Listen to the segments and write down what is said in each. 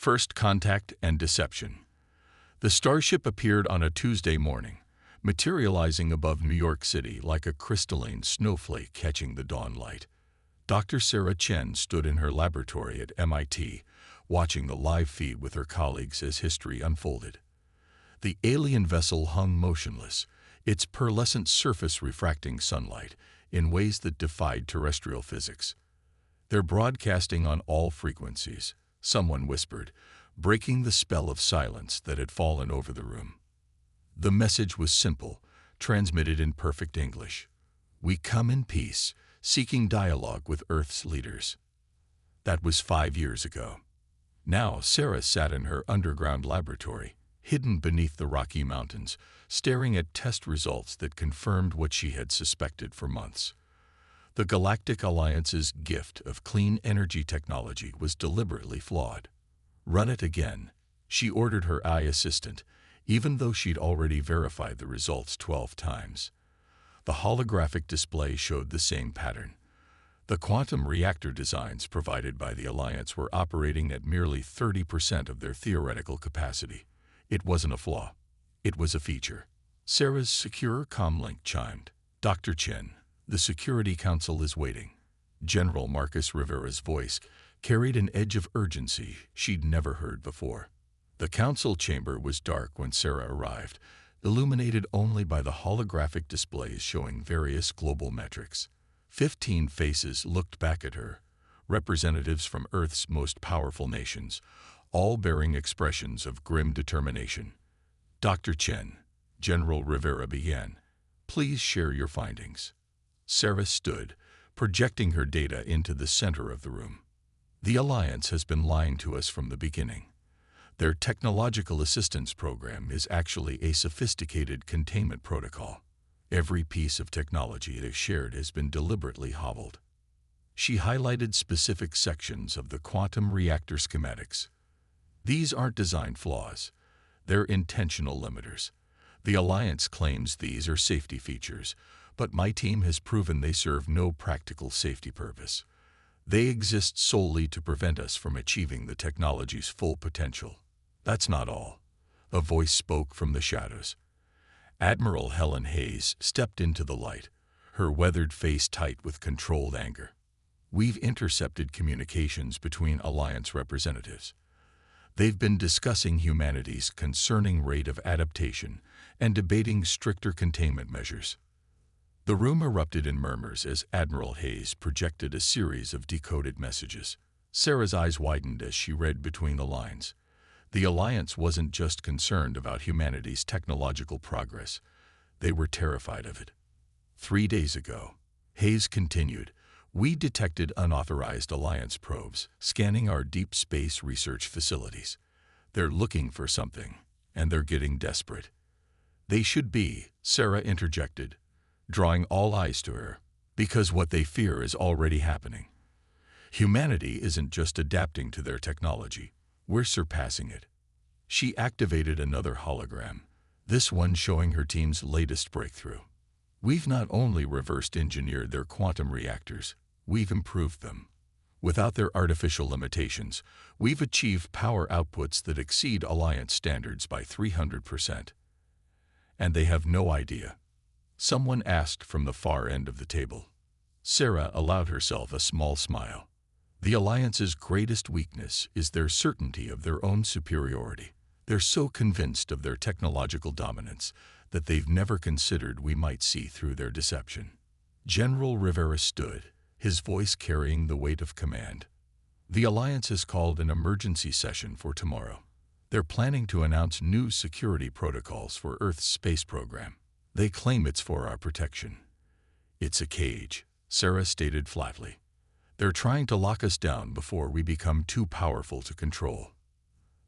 First Contact and Deception. The starship appeared on a Tuesday morning, materializing above New York City like a crystalline snowflake catching the dawn light. Dr. Sarah Chen stood in her laboratory at MIT, watching the live feed with her colleagues as history unfolded. The alien vessel hung motionless, its pearlescent surface refracting sunlight in ways that defied terrestrial physics. "They're broadcasting on all frequencies," someone whispered, breaking the spell of silence that had fallen over the room. The message was simple, transmitted in perfect English. "We come in peace, seeking dialogue with Earth's leaders." That was 5 years ago. Now Sarah sat in her underground laboratory, hidden beneath the Rocky Mountains, staring at test results that confirmed what she had suspected for months. The Galactic Alliance's gift of clean energy technology was deliberately flawed. "Run it again," she ordered her AI assistant, even though she'd already verified the results 12 times. The holographic display showed the same pattern. The quantum reactor designs provided by the Alliance were operating at merely 30% of their theoretical capacity. It wasn't a flaw. It was a feature. Sarah's secure comlink chimed. "Dr. Chen, the Security Council is waiting." General Marcus Rivera's voice carried an edge of urgency she'd never heard before. The council chamber was dark when Sarah arrived, illuminated only by the holographic displays showing various global metrics. 15 faces looked back at her, representatives from Earth's most powerful nations, all bearing expressions of grim determination. "Dr. Chen," General Rivera began, "please share your findings." Sarah stood, projecting her data into the center of the room. "The Alliance has been lying to us from the beginning. Their technological assistance program is actually a sophisticated containment protocol. Every piece of technology they've shared has been deliberately hobbled." She highlighted specific sections of the quantum reactor schematics. "These aren't design flaws. They're intentional limiters. The Alliance claims these are safety features, but my team has proven they serve no practical safety purpose. They exist solely to prevent us from achieving the technology's full potential." "That's not all," a voice spoke from the shadows. Admiral Helen Hayes stepped into the light, her weathered face tight with controlled anger. "We've intercepted communications between Alliance representatives. They've been discussing humanity's concerning rate of adaptation and debating stricter containment measures." The room erupted in murmurs as Admiral Hayes projected a series of decoded messages. Sarah's eyes widened as she read between the lines. The Alliance wasn't just concerned about humanity's technological progress. They were terrified of it. 3 days ago," Hayes continued, "we detected unauthorized Alliance probes scanning our deep space research facilities. They're looking for something, and they're getting desperate." "They should be," Sarah interjected, drawing all eyes to her, "because what they fear is already happening. Humanity isn't just adapting to their technology. We're surpassing it." She activated another hologram, this one showing her team's latest breakthrough. "We've not only reversed engineered their quantum reactors, we've improved them. Without their artificial limitations, we've achieved power outputs that exceed Alliance standards by 300%. And they have no idea." Someone asked from the far end of the table. Sarah allowed herself a small smile. "The Alliance's greatest weakness is their certainty of their own superiority. They're so convinced of their technological dominance that they've never considered we might see through their deception." General Rivera stood, his voice carrying the weight of command. "The Alliance has called an emergency session for tomorrow. They're planning to announce new security protocols for Earth's space program. They claim it's for our protection." "It's a cage," Sarah stated flatly. "They're trying to lock us down before we become too powerful to control."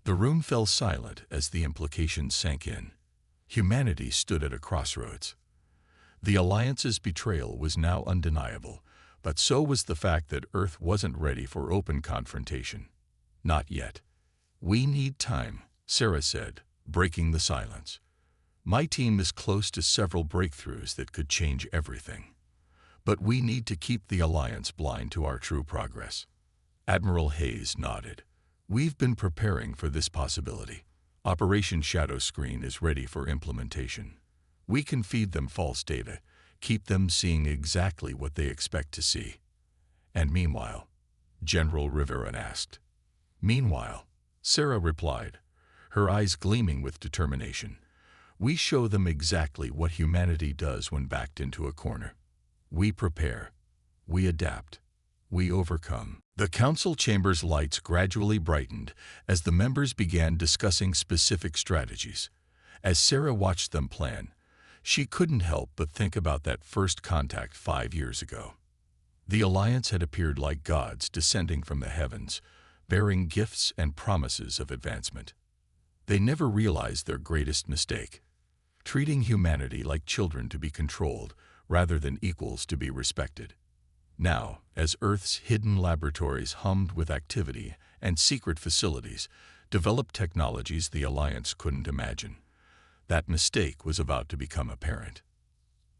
The room fell silent as the implications sank in. Humanity stood at a crossroads. The Alliance's betrayal was now undeniable, but so was the fact that Earth wasn't ready for open confrontation. "Not yet. We need time," Sarah said, breaking the silence. "My team is close to several breakthroughs that could change everything. But we need to keep the Alliance blind to our true progress." Admiral Hayes nodded. We've been preparing for this possibility. Operation Shadow Screen is ready for implementation. We can feed them false data, keep them seeing exactly what they expect to see. And meanwhile, General Rivera asked. Meanwhile, Sarah replied, her eyes gleaming with determination. We show them exactly what humanity does when backed into a corner. We prepare. We adapt. We overcome. The council chamber's lights gradually brightened as the members began discussing specific strategies. As Sarah watched them plan, she couldn't help but think about that first contact 5 years ago. The Alliance had appeared like gods descending from the heavens, bearing gifts and promises of advancement. They never realized their greatest mistake, treating humanity like children to be controlled rather than equals to be respected. Now, as Earth's hidden laboratories hummed with activity and secret facilities developed technologies the Alliance couldn't imagine, that mistake was about to become apparent.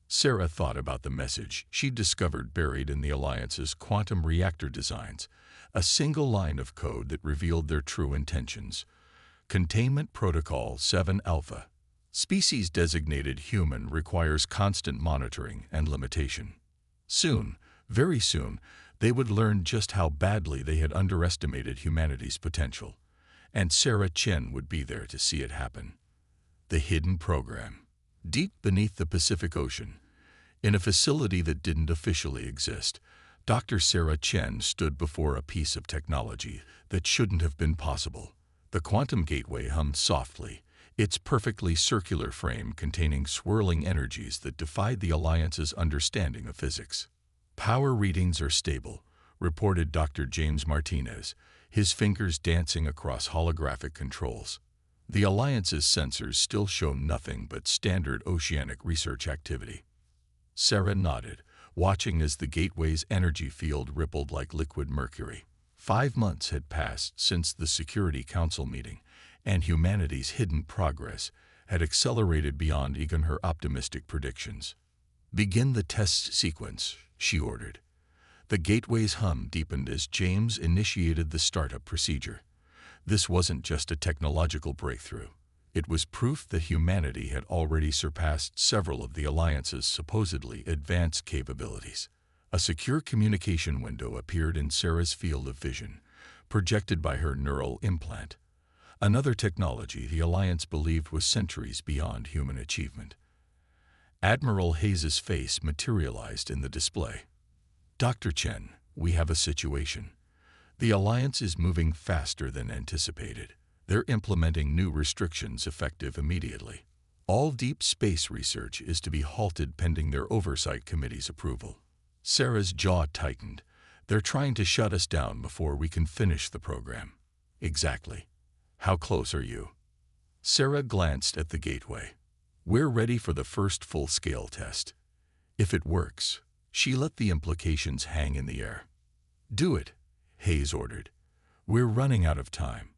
Sarah thought about the message she'd discovered buried in the Alliance's quantum reactor designs, a single line of code that revealed their true intentions. Containment Protocol 7 Alpha. Species designated human requires constant monitoring and limitation. Soon, very soon, they would learn just how badly they had underestimated humanity's potential, and Sarah Chen would be there to see it happen. The hidden program. Deep beneath the Pacific Ocean, in a facility that didn't officially exist, Dr. Sarah Chen stood before a piece of technology that shouldn't have been possible. The quantum gateway hummed softly, its perfectly circular frame containing swirling energies that defied the Alliance's understanding of physics. Power readings are stable, reported Dr. James Martinez, his fingers dancing across holographic controls. The Alliance's sensors still show nothing but standard oceanic research activity. Sarah nodded, watching as the gateway's energy field rippled like liquid mercury. 5 months had passed since the Security Council meeting, and humanity's hidden progress had accelerated beyond even her optimistic predictions. Begin the test sequence, she ordered. The gateway's hum deepened as James initiated the startup procedure. This wasn't just a technological breakthrough. It was proof that humanity had already surpassed several of the Alliance's supposedly advanced capabilities. A secure communication window appeared in Sarah's field of vision, projected by her neural implant. Another technology the Alliance believed was centuries beyond human achievement. Admiral Hayes's face materialized in the display. Dr. Chen, we have a situation. The Alliance is moving faster than anticipated. They're implementing new restrictions effective immediately. All deep space research is to be halted pending their oversight committee's approval. Sarah's jaw tightened. They're trying to shut us down before we can finish the program. Exactly. How close are you? Sarah glanced at the gateway. We're ready for the first full-scale test. If it works, she let the implications hang in the air. Do it, Hayes ordered. We're running out of time.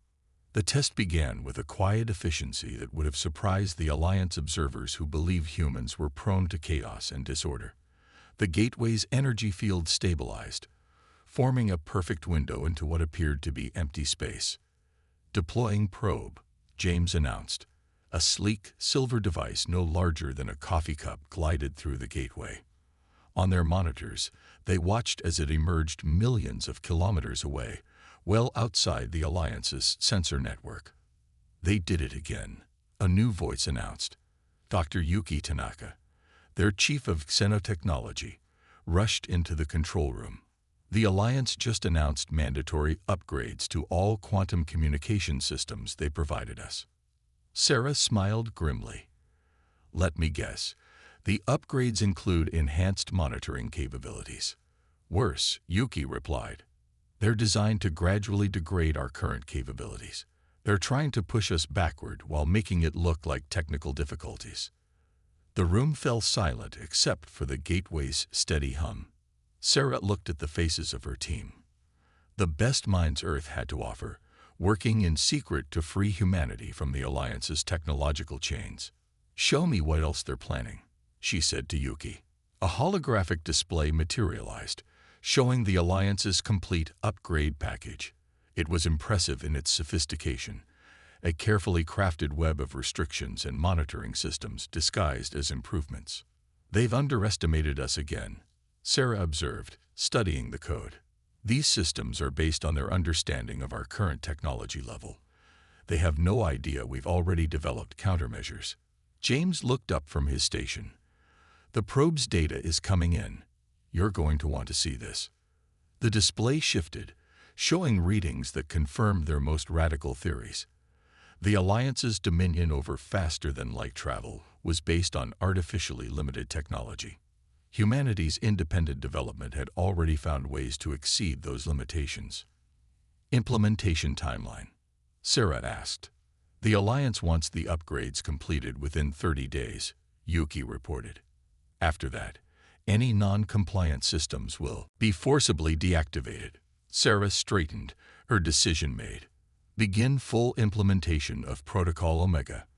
The test began with a quiet efficiency that would have surprised the Alliance observers who believed humans were prone to chaos and disorder. The gateway's energy field stabilized, forming a perfect window into what appeared to be empty space. Deploying probe, James announced. A sleek, silver device no larger than a coffee cup glided through the gateway. On their monitors, they watched as it emerged millions of kilometers away, well outside the Alliance's sensor network. They did it again, a new voice announced. Dr. Yuki Tanaka, their chief of xenotechnology, rushed into the control room. The Alliance just announced mandatory upgrades to all quantum communication systems they provided us. Sarah smiled grimly. Let me guess. The upgrades include enhanced monitoring capabilities. Worse, Yuki replied. They're designed to gradually degrade our current capabilities. They're trying to push us backward while making it look like technical difficulties. The room fell silent except for the gateway's steady hum. Sarah looked at the faces of her team. The best minds Earth had to offer, working in secret to free humanity from the Alliance's technological chains. Show me what else they're planning, she said to Yuki. A holographic display materialized, showing the Alliance's complete upgrade package. It was impressive in its sophistication, a carefully crafted web of restrictions and monitoring systems disguised as improvements. "They've underestimated us again," Sarah observed, studying the code. "These systems are based on their understanding of our current technology level. They have no idea we've already developed countermeasures." James looked up from his station. "The probe's data is coming in. You're going to want to see this." The display shifted, showing readings that confirmed their most radical theories. The Alliance's dominion over faster-than-light travel was based on artificially limited technology. Humanity's independent development had already found ways to exceed those limitations. Implementation timeline, Sarah asked. "The Alliance wants the upgrades completed within 30 days, Yuki reported. "After that, any non-compliant systems will be forcibly deactivated." Sarah straightened, her decision made. "Begin full implementation of Protocol Omega.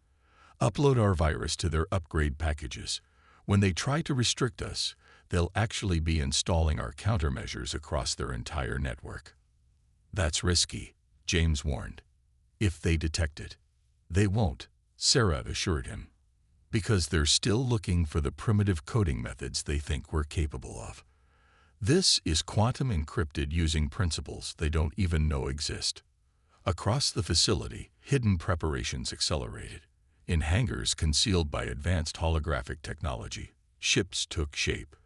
Upload our virus to their upgrade packages. When they try to restrict us, they'll actually be installing our countermeasures across their entire network." "That's risky," James warned. "If they detect it." "They won't," Sarah assured him, "because they're still looking for the primitive coding methods they think we're capable of. This is quantum encrypted using principles they don't even know exist." Across the facility, hidden preparations accelerated. In hangars concealed by advanced holographic technology, ships took shape.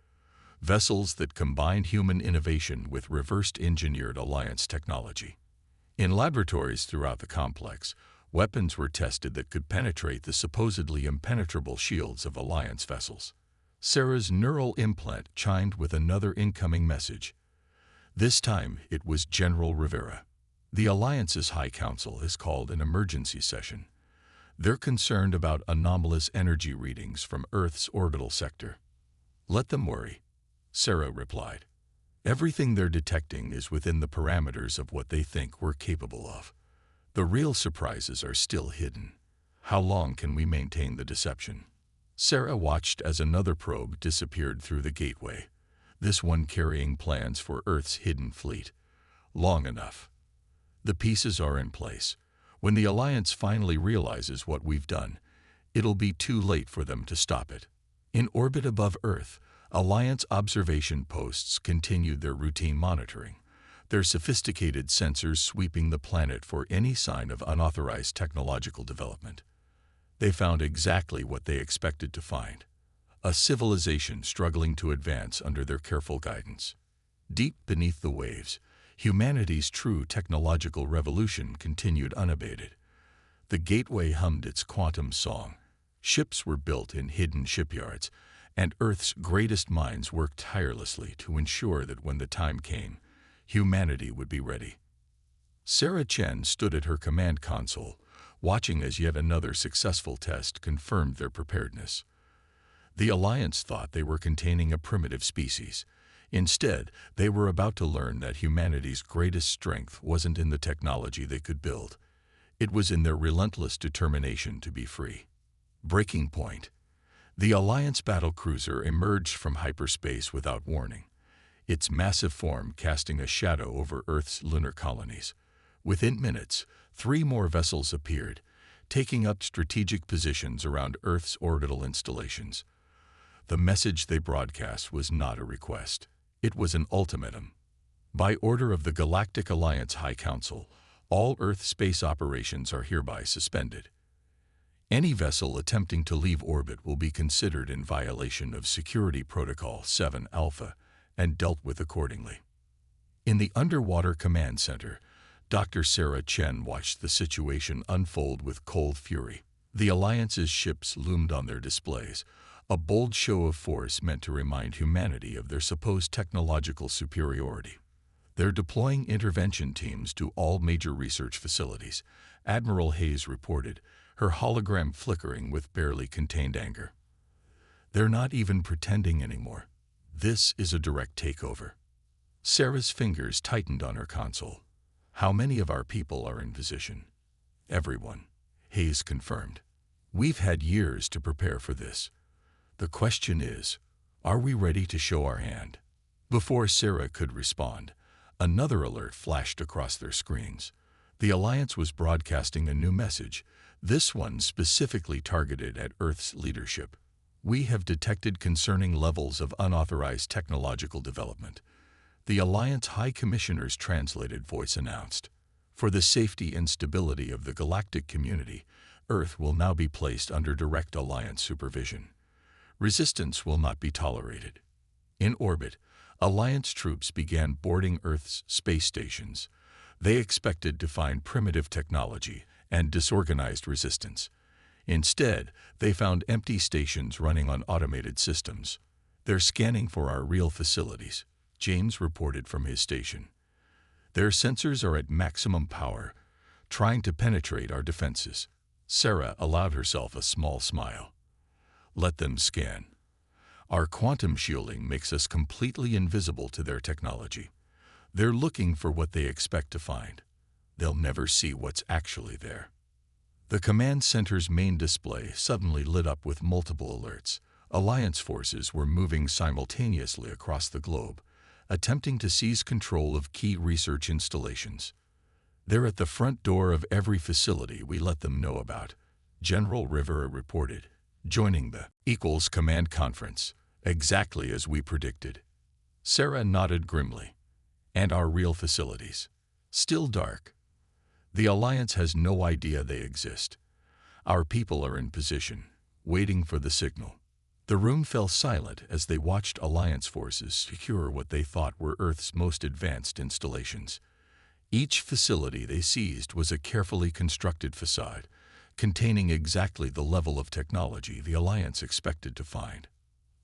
Vessels that combined human innovation with reversed engineered Alliance technology. In laboratories throughout the complex, weapons were tested that could penetrate the supposedly impenetrable shields of Alliance vessels. Sarah's neural implant chimed with another incoming message. This time, it was General Rivera. "The Alliance's High Council has called an emergency session. They're concerned about anomalous energy readings from Earth's orbital sector." "Let them worry," Sarah replied. "Everything they're detecting is within the parameters of what they think we're capable of. The real surprises are still hidden. How long can we maintain the deception?" Sarah watched as another probe disappeared through the gateway, this one carrying plans for Earth's hidden fleet. "Long enough. The pieces are in place. When the Alliance finally realizes what we've done, it'll be too late for them to stop it." In orbit above Earth, Alliance observation posts continued their routine monitoring, their sophisticated sensors sweeping the planet for any sign of unauthorized technological development. They found exactly what they expected to find: a civilization struggling to advance under their careful guidance. Deep beneath the waves, humanity's true technological revolution continued unabated. The gateway hummed its quantum song. Ships were built in hidden shipyards, and Earth's greatest minds worked tirelessly to ensure that when the time came, humanity would be ready. Sarah Chen stood at her command console, watching as yet another successful test confirmed their preparedness. The Alliance thought they were containing a primitive species. Instead, they were about to learn that humanity's greatest strength wasn't in the technology they could build. It was in their relentless determination to be free. Breaking point. The Alliance battlecruiser emerged from hyperspace without warning, its massive form casting a shadow over Earth's lunar colonies. Within minutes, 3 more vessels appeared, taking up strategic positions around Earth's orbital installations. The message they broadcast was not a request. It was an ultimatum. By order of the Galactic Alliance High Council, all Earth space operations are hereby suspended. Any vessel attempting to leave orbit will be considered in violation of Security Protocol 7 Alpha and dealt with accordingly. In the Underwater Command Center, Dr. Sarah Chen watched the situation unfold with cold fury. The Alliance's ships loomed on their displays, a bold show of force meant to remind humanity of their supposed technological superiority. They're deploying intervention teams to all major research facilities, Admiral Hayes reported, her hologram flickering with barely contained anger. "They're not even pretending anymore. This is a direct takeover." Sarah's fingers tightened on her console. "How many of our people are in position?" "Everyone," Hayes confirmed. "We've had years to prepare for this. The question is, are we ready to show our hand?" Before Sarah could respond, Another alert flashed across their screens. The Alliance was broadcasting a new message, this one specifically targeted at Earth's leadership. We have detected concerning levels of unauthorized technological development. The Alliance High Commissioner's translated voice announced. For the safety and stability of the galactic community, Earth will now be placed under direct Alliance supervision. Resistance will not be tolerated. In orbit, Alliance troops began boarding Earth's space stations. They expected to find primitive technology and disorganized resistance. Instead, they found empty stations running on automated systems. They're scanning for our real facilities, James reported from his station. Their sensors are at maximum power, trying to penetrate our defenses. Sarah allowed herself a small smile. Let them scan. Our quantum shielding makes us completely invisible to their technology. They're looking for what they expect to find. They'll never see what's actually there. The command center's main display suddenly lit up with multiple alerts. Alliance forces were moving simultaneously across the globe, attempting to seize control of key research installations. They're at the front door of every facility we let them know about, General Rivera reported, joining the Equals Command Conference, exactly as we predicted. Sarah nodded grimly. And our real facilities. Still dark. The Alliance has no idea they exist. Our people are in position, waiting for the signal. The room fell silent as they watched Alliance forces secure what they thought were Earth's most advanced installations. Each facility they seized was a carefully constructed facade, containing exactly the level of technology the Alliance expected to find.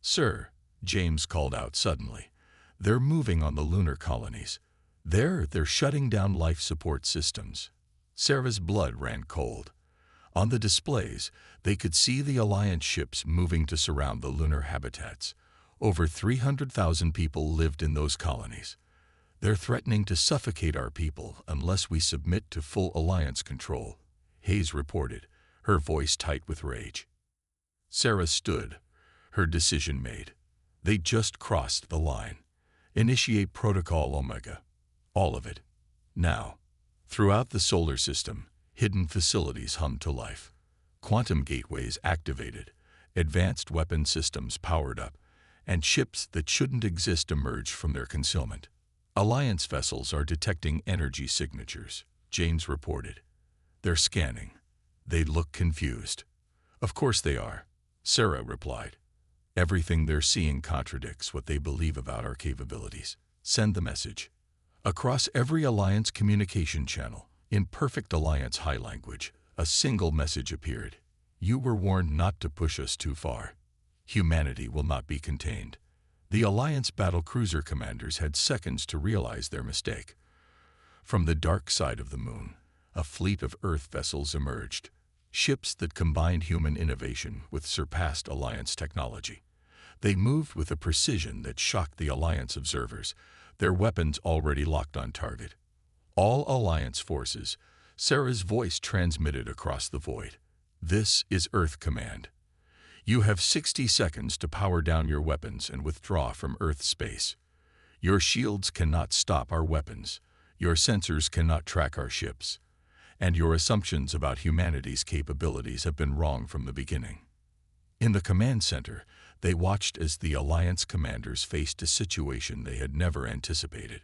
"Sir," James called out suddenly, "they're moving on the lunar colonies. They're shutting down life support systems." Sarah's blood ran cold. On the displays, they could see the Alliance ships moving to surround the lunar habitats. Over 300,000 people lived in those colonies. They're threatening to suffocate our people unless we submit to full Alliance control, Hayes reported, her voice tight with rage. Sarah stood, her decision made. They just crossed the line. Initiate Protocol Omega. All of it. Now. Throughout the solar system, hidden facilities hummed to life. Quantum gateways activated, advanced weapon systems powered up, and ships that shouldn't exist emerged from their concealment. Alliance vessels are detecting energy signatures, James reported. They're scanning. They look confused. Of course they are, Sarah replied. Everything they're seeing contradicts what they believe about our capabilities. Send the message. Across every Alliance communication channel, in perfect Alliance high language, a single message appeared. You were warned not to push us too far. Humanity will not be contained. The Alliance battlecruiser commanders had seconds to realize their mistake. From the dark side of the moon, a fleet of Earth vessels emerged, ships that combined human innovation with surpassed Alliance technology. They moved with a precision that shocked the Alliance observers, their weapons already locked on target. All Alliance forces, Sarah's voice transmitted across the void. This is Earth Command. You have 60 seconds to power down your weapons and withdraw from Earth space. Your shields cannot stop our weapons. Your sensors cannot track our ships. And your assumptions about humanity's capabilities have been wrong from the beginning. In the command center, they watched as the Alliance commanders faced a situation they had never anticipated.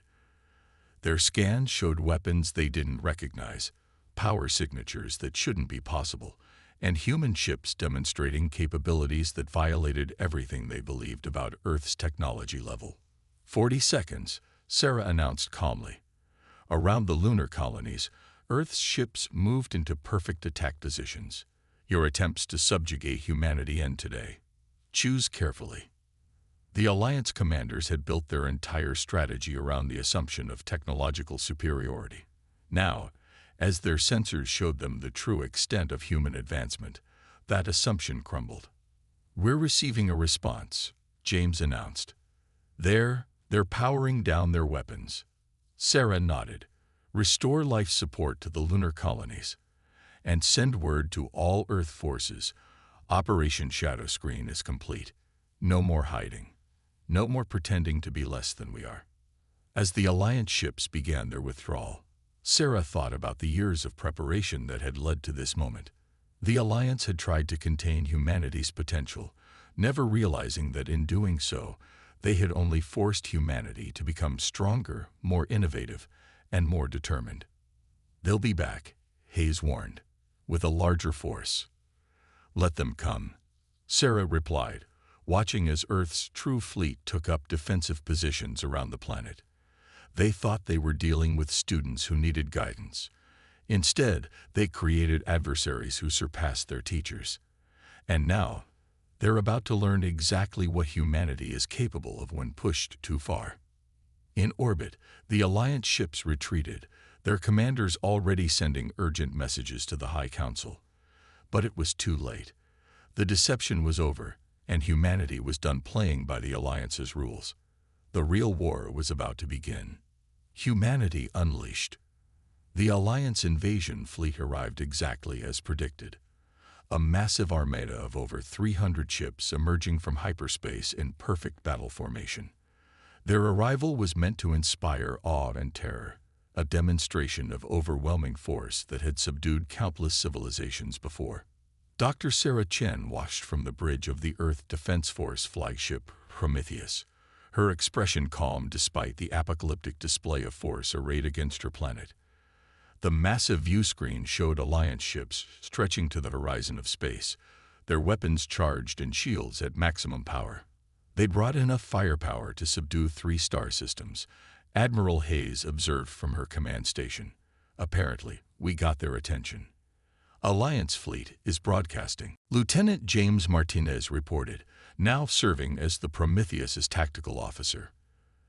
Their scans showed weapons they didn't recognize, power signatures that shouldn't be possible, and human ships demonstrating capabilities that violated everything they believed about Earth's technology level. 40 seconds, Sarah announced calmly. Around the lunar colonies, Earth's ships moved into perfect attack positions. Your attempts to subjugate humanity end today. Choose carefully. The Alliance commanders had built their entire strategy around the assumption of technological superiority. Now, as their sensors showed them the true extent of human advancement, that assumption crumbled. We're receiving a response, James announced. They're powering down their weapons. Sarah nodded. Restore life support to the lunar colonies. And send word to all Earth forces. Operation Shadow Screen is complete. No more hiding. No more pretending to be less than we are. As the Alliance ships began their withdrawal, Sarah thought about the years of preparation that had led to this moment. The Alliance had tried to contain humanity's potential, never realizing that in doing so, they had only forced humanity to become stronger, more innovative, and more determined. "They'll be back," Hayes warned, "with a larger force." "Let them come," Sarah replied, watching as Earth's true fleet took up defensive positions around the planet. They thought they were dealing with students who needed guidance. Instead, they created adversaries who surpassed their teachers. And now, they're about to learn exactly what humanity is capable of when pushed too far. In orbit, the Alliance ships retreated, their commanders already sending urgent messages to the High Council. But it was too late. The deception was over, and humanity was done playing by the Alliance's rules. The real war was about to begin. Humanity unleashed. The Alliance invasion fleet arrived exactly as predicted. A massive armada of over 300 ships emerging from hyperspace in perfect battle formation. Their arrival was meant to inspire awe and terror, a demonstration of overwhelming force that had subdued countless civilizations before. Dr. Sarah Chen watched from the bridge of the Earth Defense Force flagship Prometheus, her expression calm despite the apocalyptic display of force arrayed against her planet. The massive view screen showed Alliance ships stretching to the horizon of space, their weapons charged and shields at maximum power. They brought enough firepower to subdue 3 star systems, Admiral Hayes observed from her command station. "Apparently, we got their attention." Alliance fleet is broadcasting. Lieutenant James Martinez reported, now serving as the Prometheus's tactical officer.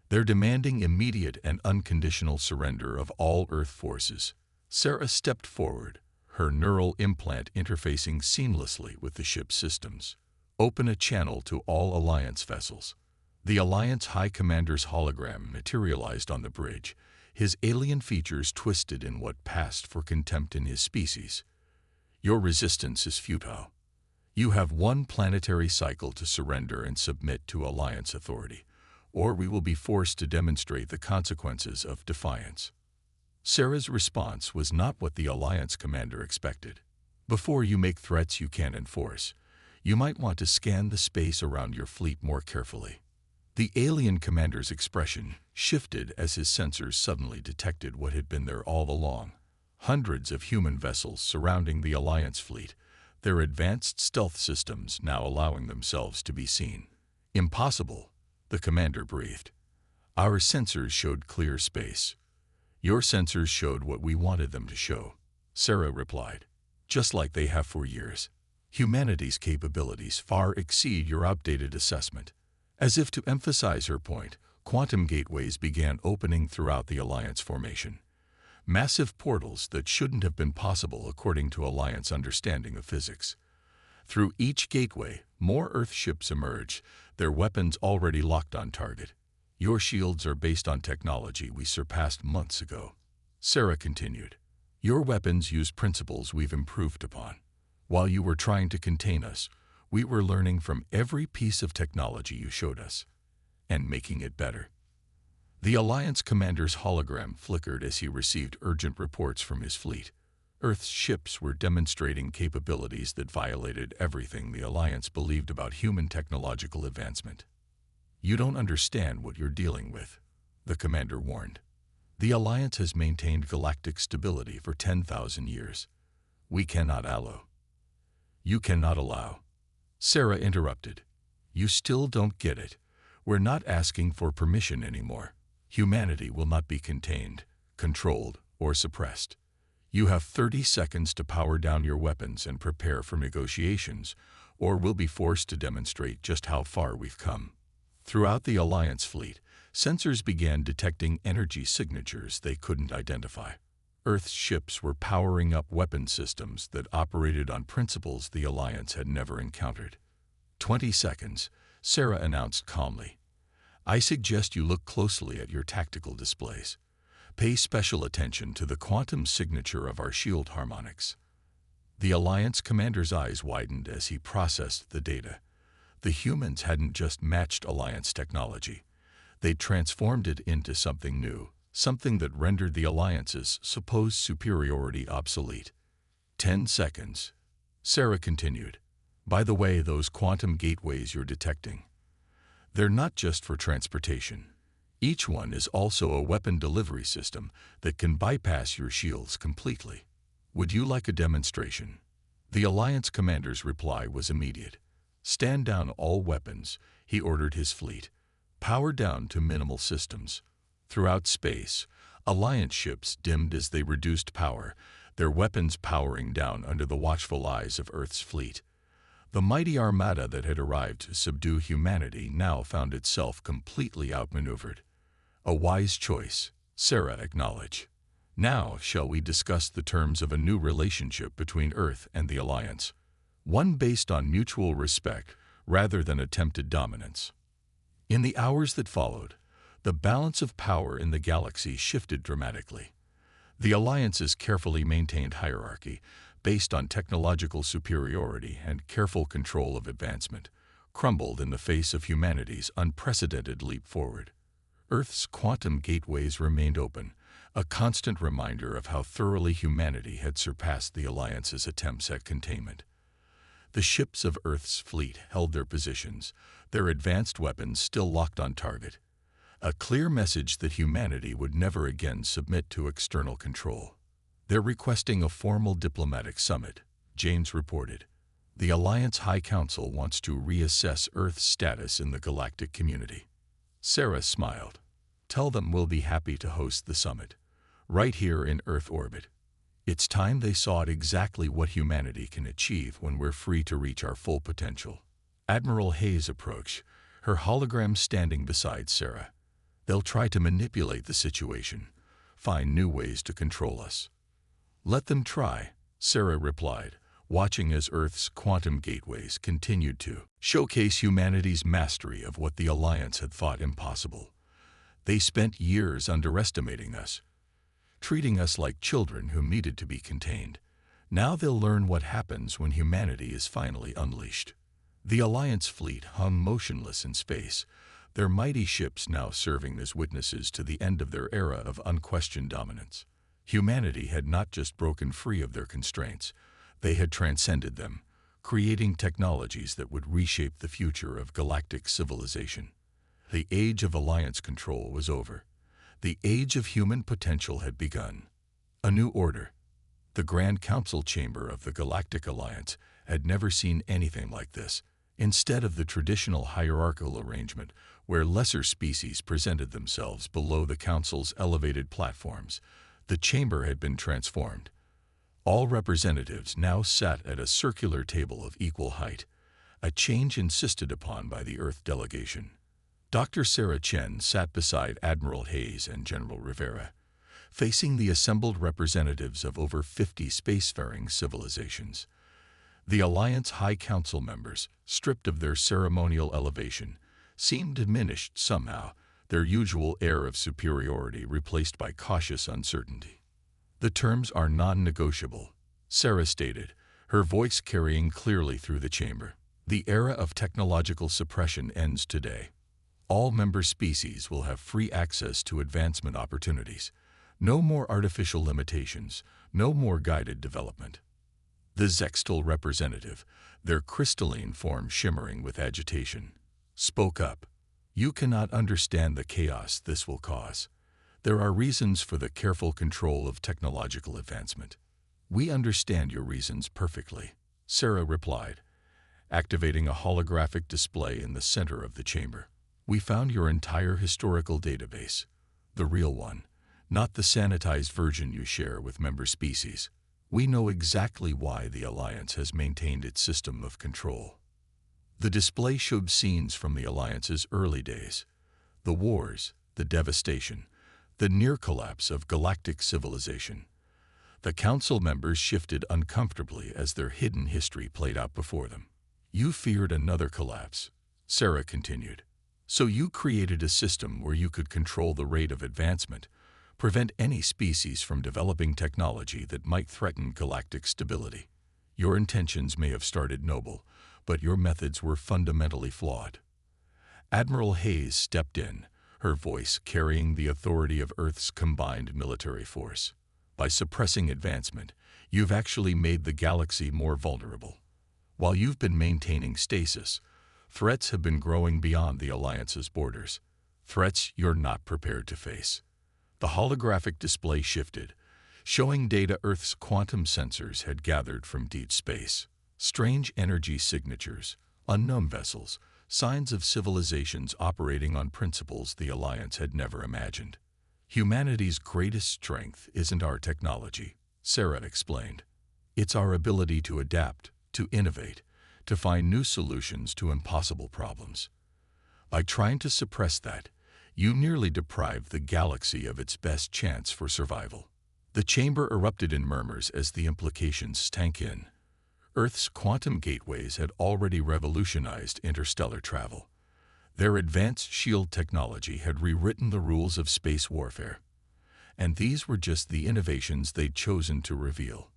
"They're demanding immediate and unconditional surrender of all Earth forces." Sarah stepped forward, her neural implant interfacing seamlessly with the ship's systems. "Open a channel to all Alliance vessels." The Alliance High Commander's hologram materialized on the bridge, his alien features twisted in what passed for contempt in his species. "Your resistance is futile. You have 1 planetary cycle to surrender and submit to Alliance authority, or we will be forced to demonstrate the consequences of defiance." Sarah's response was not what the Alliance commander expected. "Before you make threats you can't enforce, you might want to scan the space around your fleet more carefully." The alien commander's expression shifted as his sensors suddenly detected what had been there all along. Hundreds of human vessels surrounding the Alliance fleet, their advanced stealth systems now allowing themselves to be seen. "Impossible," the commander breathed. "Our sensors showed clear space." "Your sensors showed what we wanted them to show," Sarah replied, "just like they have for years. Humanity's capabilities far exceed your outdated assessment." As if to emphasize her point, quantum gateways began opening throughout the Alliance formation. Massive portals that shouldn't have been possible according to Alliance understanding of physics. Through each gateway, more Earth ships emerged, their weapons already locked on target. "Your shields are based on technology we surpassed months ago," Sarah continued. "Your weapons use principles we've improved upon. While you were trying to contain us, we were learning from every piece of technology you showed us, and making it better." The Alliance commander's hologram flickered as he received urgent reports from his fleet. Earth's ships were demonstrating capabilities that violated everything the Alliance believed about human technological advancement. "You don't understand what you're dealing with," the commander warned. "The Alliance has maintained galactic stability for 10,000 years. We cannot allow." "You cannot allow." Sarah interrupted. "You still don't get it. We're not asking for permission anymore. Humanity will not be contained, controlled, or suppressed. You have 30 seconds to power down your weapons and prepare for negotiations, or we'll be forced to demonstrate just how far we've come." Throughout the Alliance fleet, sensors began detecting energy signatures they couldn't identify. Earth's ships were powering up weapon systems that operated on principles the Alliance had never encountered. 20 seconds, Sarah announced calmly. "I suggest you look closely at your tactical displays. Pay special attention to the quantum signature of our shield harmonics." The Alliance commander's eyes widened as he processed the data. The humans hadn't just matched Alliance technology. They transformed it into something new, something that rendered the Alliance's supposed superiority obsolete. 10 seconds. Sarah continued. By the way, those quantum gateways you're detecting, they're not just for transportation. Each one is also a weapon delivery system that can bypass your shields completely. Would you like a demonstration? The Alliance commander's reply was immediate. Stand down all weapons, he ordered his fleet. Power down to minimal systems. Throughout space, Alliance ships dimmed as they reduced power, their weapons powering down under the watchful eyes of Earth's fleet. The mighty armada that had arrived to subdue humanity now found itself completely outmaneuvered. A wise choice, Sarah acknowledged. Now, shall we discuss the terms of a new relationship between Earth and the Alliance? One based on mutual respect rather than attempted dominance. In the hours that followed, the balance of power in the galaxy shifted dramatically. The Alliance's carefully maintained hierarchy, based on technological superiority and careful control of advancement, crumbled in the face of humanity's unprecedented leap forward. Earth's quantum gateways remained open, a constant reminder of how thoroughly humanity had surpassed the Alliance's attempts at containment. The ships of Earth's fleet held their positions, their advanced weapons still locked on target. A clear message that humanity would never again submit to external control. They're requesting a formal diplomatic summit, James reported. The Alliance High Council wants to reassess Earth's status in the galactic community. Sarah smiled. Tell them we'll be happy to host the summit, right here in Earth orbit. It's time they saw exactly what humanity can achieve when we're free to reach our full potential. Admiral Hayes approached, her hologram standing beside Sarah. They'll try to manipulate the situation, find new ways to control us. Let them try, Sarah replied, watching as Earth's quantum gateways continued to showcase humanity's mastery of what the Alliance had thought impossible. They spent years underestimating us, treating us like children who needed to be contained. Now they'll learn what happens when humanity is finally unleashed. The Alliance fleet hung motionless in space, their mighty ships now serving as witnesses to the end of their era of unquestioned dominance. Humanity had not just broken free of their constraints, they had transcended them, creating technologies that would reshape the future of galactic civilization. The age of Alliance control was over. The age of human potential had begun. A new order. The Grand Council Chamber of the Galactic Alliance had never seen anything like this. Instead of the traditional hierarchical arrangement, where lesser species presented themselves below the Council's elevated platforms, the chamber had been transformed. All representatives now sat at a circular table of equal height, a change insisted upon by the Earth delegation. Dr. Sarah Chen sat beside Admiral Hayes and General Rivera, facing the assembled representatives of over 50 spacefaring civilizations. The Alliance High Council members, stripped of their ceremonial elevation, seemed diminished somehow, their usual air of superiority replaced by cautious uncertainty. The terms are non-negotiable, Sarah stated, her voice carrying clearly through the chamber. The era of technological suppression ends today. All member species will have free access to advancement opportunities. No more artificial limitations, no more guided development. The Zextal representative, their crystalline form shimmering with agitation, spoke up. You cannot understand the chaos this will cause. There are reasons for the careful control of technological advancement. We understand your reasons perfectly, Sarah replied, activating a holographic display in the center of the chamber. We found your entire historical database, the real one, not the sanitized version you share with member species. We know exactly why the Alliance has maintained its system of control. The display showed scenes from the Alliance's early days, the wars, the devastation, the near collapse of galactic civilization. The Council members shifted uncomfortably as their hidden history played out before them. You feared another collapse, Sarah continued. So you created a system where you could control the rate of advancement, prevent any species from developing technology that might threaten galactic stability. Your intentions may have started noble, but your methods were fundamentally flawed. Admiral Hayes stepped in, her voice carrying the authority of Earth's combined military force. By suppressing advancement, you've actually made the galaxy more vulnerable. While you've been maintaining stasis, threats have been growing beyond the Alliance's borders. Threats you're not prepared to face. The holographic display shifted, showing data Earth's quantum sensors had gathered from deep space. Strange energy signatures, unknown vessels, signs of civilizations operating on principles the Alliance had never imagined. Humanity's greatest strength isn't our technology, Sarah explained. It's our ability to adapt, to innovate, to find new solutions to impossible problems. By trying to suppress that, you nearly deprived the galaxy of its best chance for survival. The chamber erupted in murmurs as the implications sank in. Earth's quantum gateways had already revolutionized interstellar travel. Their advanced shield technology had rewritten the rules of space warfare. And these were just the innovations they'd chosen to reveal.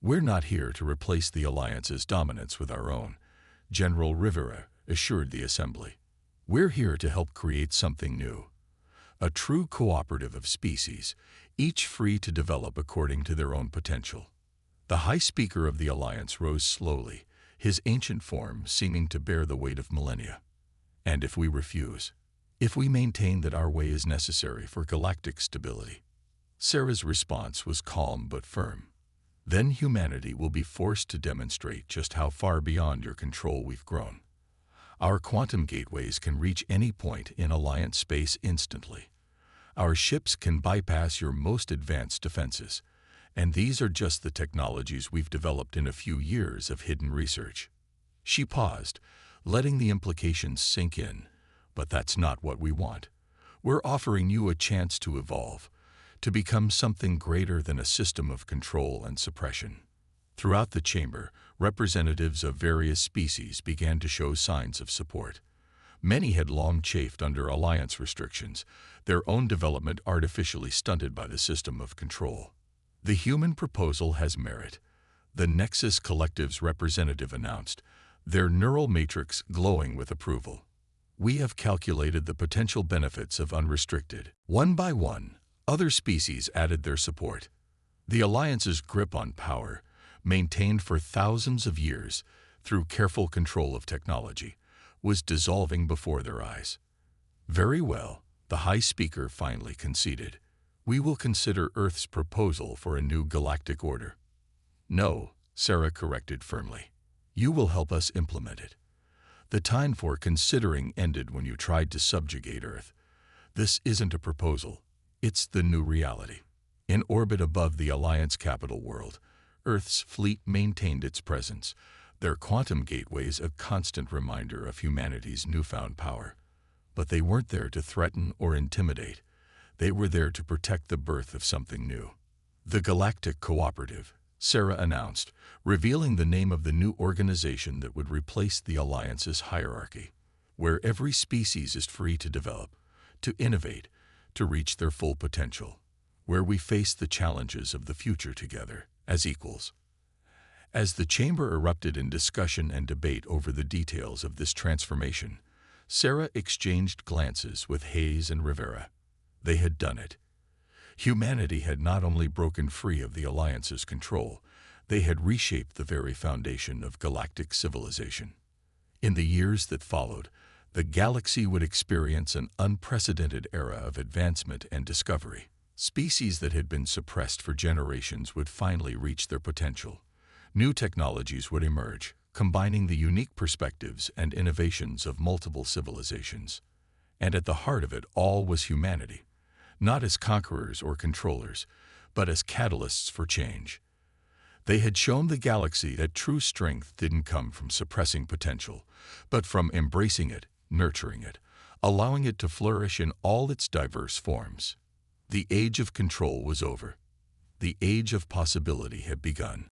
We're not here to replace the Alliance's dominance with our own, General Rivera assured the Assembly. We're here to help create something new. A true cooperative of species, each free to develop according to their own potential. The High Speaker of the Alliance rose slowly, his ancient form seeming to bear the weight of millennia. And if we refuse, if we maintain that our way is necessary for galactic stability, Sarah's response was calm but firm. Then humanity will be forced to demonstrate just how far beyond your control we've grown. Our quantum gateways can reach any point in Alliance space instantly. Our ships can bypass your most advanced defenses, and these are just the technologies we've developed in a few years of hidden research. She paused, letting the implications sink in. But that's not what we want. We're offering you a chance to evolve, to become something greater than a system of control and suppression. Throughout the chamber, representatives of various species began to show signs of support. Many had long chafed under Alliance restrictions, their own development artificially stunted by the system of control. The human proposal has merit, the Nexus Collective's representative announced, their neural matrix glowing with approval. We have calculated the potential benefits of unrestricted. One by one, other species added their support. The Alliance's grip on power, maintained for thousands of years through careful control of technology, was dissolving before their eyes. Very well, the High Speaker finally conceded. We will consider Earth's proposal for a new galactic order. No, Sarah corrected firmly. You will help us implement it. The time for considering ended when you tried to subjugate Earth. This isn't a proposal. It's the new reality. In orbit above the Alliance capital world, Earth's fleet maintained its presence, their quantum gateways a constant reminder of humanity's newfound power. But they weren't there to threaten or intimidate. They were there to protect the birth of something new. The Galactic Cooperative, Sarah announced, revealing the name of the new organization that would replace the Alliance's hierarchy, where every species is free to develop, to innovate, to reach their full potential, where we face the challenges of the future together as equals. As the chamber erupted in discussion and debate over the details of this transformation, Sarah exchanged glances with Hayes and Rivera. They had done it. Humanity had not only broken free of the Alliance's control, they had reshaped the very foundation of galactic civilization. In the years that followed, the galaxy would experience an unprecedented era of advancement and discovery. Species that had been suppressed for generations would finally reach their potential. New technologies would emerge, combining the unique perspectives and innovations of multiple civilizations. And at the heart of it all was humanity, not as conquerors or controllers, but as catalysts for change. They had shown the galaxy that true strength didn't come from suppressing potential, but from embracing it, nurturing it, allowing it to flourish in all its diverse forms. The age of control was over. The age of possibility had begun.